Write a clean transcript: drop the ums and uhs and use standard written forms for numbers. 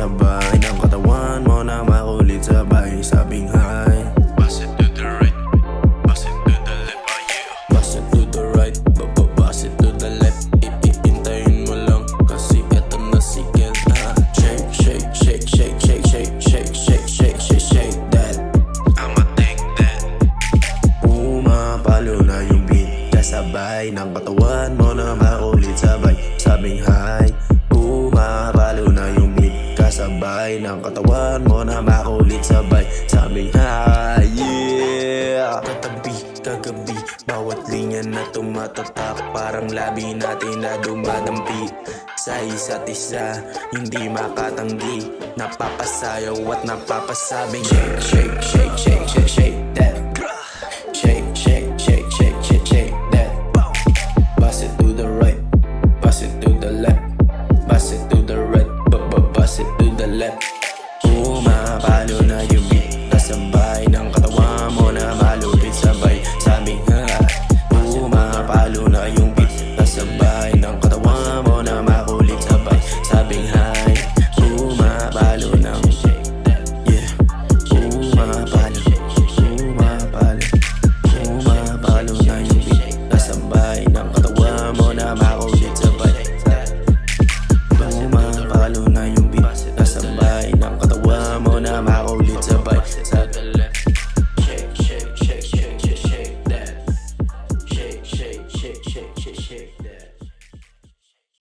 kasabay ng katawan mo na makulit sabay sabing hi. Bust it to the right, bust it to the left, oh yeah. Bust it to the right, bust it to the left. Iintayin mo lang kasi eto na si Kel. Shake, shake, shake, shake, shake, shake, shake, shake, shake, shake, shake that. I'ma take that. Pumapalo na yung beat, kasabay ng katawan mo na makulit sabay sabing hi. Pumapalo na yung beat, kasabay ng katawan mo na makulit sabay sabing hi. Yeah. Katabi, kagabi, bawat linya na tumatatak, parang labi natin na dumadampi sa isa't isa, hindi makatanggi. Napapasayaw at napapasabing shake, shake, shake, shake, shake, shake that.